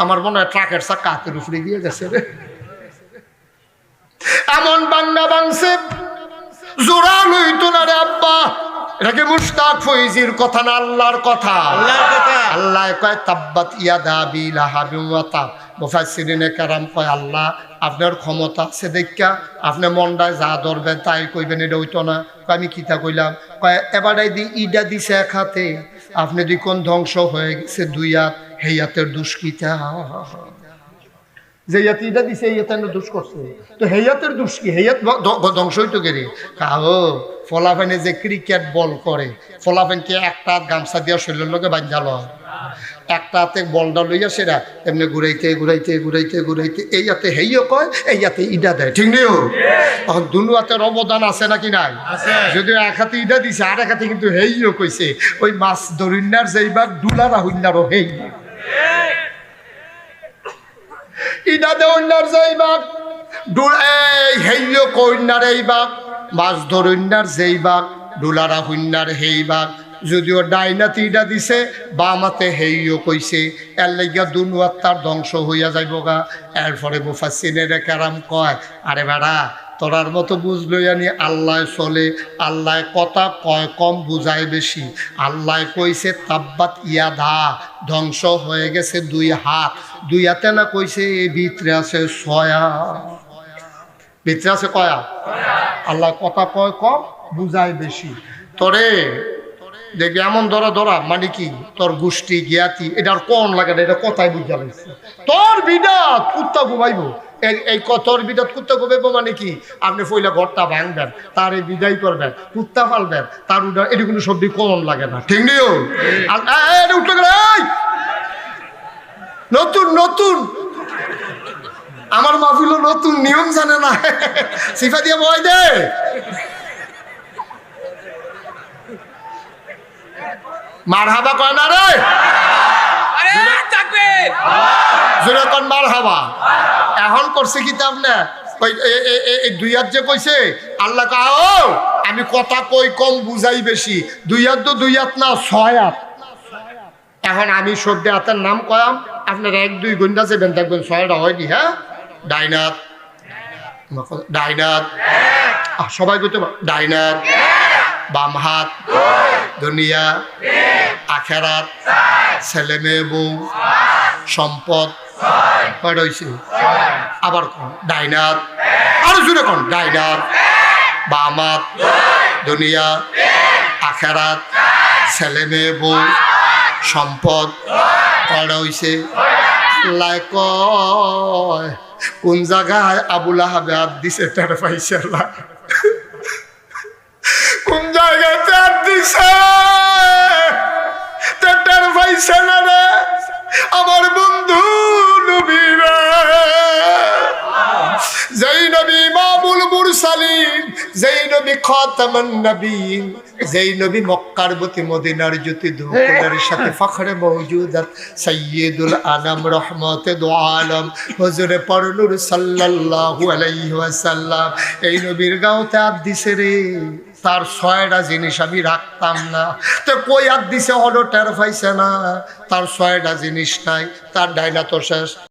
আমার মনে হয় ট্রাকের চাকা হাতের উপরে দিয়ে গেছে রে, এমন বাংলা বাংছে জোড়া লইতো না রে আব্বা। এটাকে মুশতাক ফৈজির কথা না, আল্লাহর কথা। আল্লাহ কয় তাব্বাত ইয়াদা আবি লাহাবিন ওয়া তাব। মুফাসসিরিনে কেরাম কয় আল্লাহ আপনার ক্ষমতা আছে দেখা আপনি মনটায় যা ধরবেন তাই কইবেন, এটা হইতো না। আমি কিতা কইলাম, কয় এবারে দি ইডা দিছে এক হাতে, আপনি দেখুন ধ্বংস হয়ে গেছে দুই হাত, হেই হাতের দুষ্কিতা। যে ইয়াত ইডা দিছে এই হাতে দোষ করছে, তো হেই হাতের দোষ কি? হেই হাত ধ্বংস হইতো গেরে। কাহো ফলাফানে যে ক্রিকেট বল করে, ফলাফানকে একটা হাত গামছা দিয়া শরীরের লোকে বাঞ্জাল, একটা হাতে বলটা লইয়া সেরা এমনি ঘুরাইতে ঘুরাইতে ঘুরাইতে ঘুরাইতে এই হাতে হেইও কয়, এই হাতে ইডা দেয়, ঠিক নেই? তখন দুনু হাতের অবদান আছে নাকি নাই? যদিও এক হাতে ইডা দিছে, আর এক হাতে কিন্তু হেইও কইছে। ওই মাছ ধরিনার যেইবার ডুলারা হইনারও হেই ইডা দে হইনার যেইবার এই হেইও কইনার এইবার মাছ ধরিনার যেইবার ডুলারা হইনার হেইবার। যদিও ডাইনাতে ইডা দিছে, বামাতে হেইও কইছে, এর লাইগা দুনু আত্মার ধ্বংস হইয়া যাইব গা। এরপরে মুফাসসিরিনে কেরাম কয় আরে বেড়া তোরার মতো বুঝলই আনি আল্লাহ চলে, আল্লাহ কথা কয় কম বুঝায় বেশি। আল্লাহ কইছে তাব্বাত ইয়াদা, ধ্বংস হয়ে গেছে দুই হাত। দুই হাতে না কইছে ভিতরে আছে ছয়া, ভিতরে আছে কয়া। আল্লাহ কথা কয় কম বুঝায় বেশি। তোরে দেখবি এমন ধরা ধরা মানে কি তোর গোষ্ঠী জ্ঞাতি এটার কোন লাগে না, এটা কথাই বুঝা লাগছে। তোর বিদাত কুত্তা ঘুমাইব, এই তোর বিদাত কুত্তা ঘুমাইব মানে কি? আপনি পয়লা ঘরটা ভাঙবেন, তার এই বিদায় করবেন, কুত্তা ফালবেন, তার উঠা এটি কোনো শব্দ কোন লাগে না, ঠিক নেই? উঠে গেল নতুন নতুন আমার মাহফিল নতুন নিয়ম জানে না, সিফা দিয়ে বয় দে। মারহাবা কয় না রে, জোরে কোন মারহাবা। এখন করছে কি আপনি এই দুই হাত যে কইছে আল্লাহ কাও আমি কথা কই কম বুঝাই বেশি। দুই হাত তো দুই হাত না, ছয় হাত। এখন আমি সবজি হাতের নাম কয়াম, আপনার এক দুই ঘন্টা যাবেন দেখবেন ছয়টা হয়নি। হ্যাঁ, ডাইনাত ডাইনাত সবাই কইতে ডাইনাত, বাম হাত, দুনিয়া আখেরাত, ছেলে মেয়ে বউ সম্পদ, কয়টা হয়েছে? আবার কোন ডাইনাত, আরো জুড়ে কোন ডাইনাত, বাম হাত, দুনিয়া আখেরাত, ছেলে মেয়ে বউ সম্পদ, কয়টা হয়েছে? কয় কোন জায়গায় আবুল আহাবে হাত দিছে টের পাইছে? কোন জায়গায় হাত দিছে টের পাইছে না রে আমার বন্ধু নবী রে। যেই নবী ইমামুল মুরসালিন, যেই নবী খাতামুন নবীন, যেই নবী মক্কার প্রতি মদিনার জ্যোতি দুপুরের সাথে ফখরে মওজুদাত সাইয়্যিদুল আনাম রহমতে দু আলম হুজুরে পরনূর সাল্লাল্লাহু আলাইহি ওয়াসাল্লাম এই নবীর গাওতে হাত দিছে রে। তার ছয়টা জিনিস আমি রাখতাম না, তো কই হাত দিছে হলো টের পাইছে না। তার ছয়টা জিনিস নাই, তার ডাইনা তো শেষ।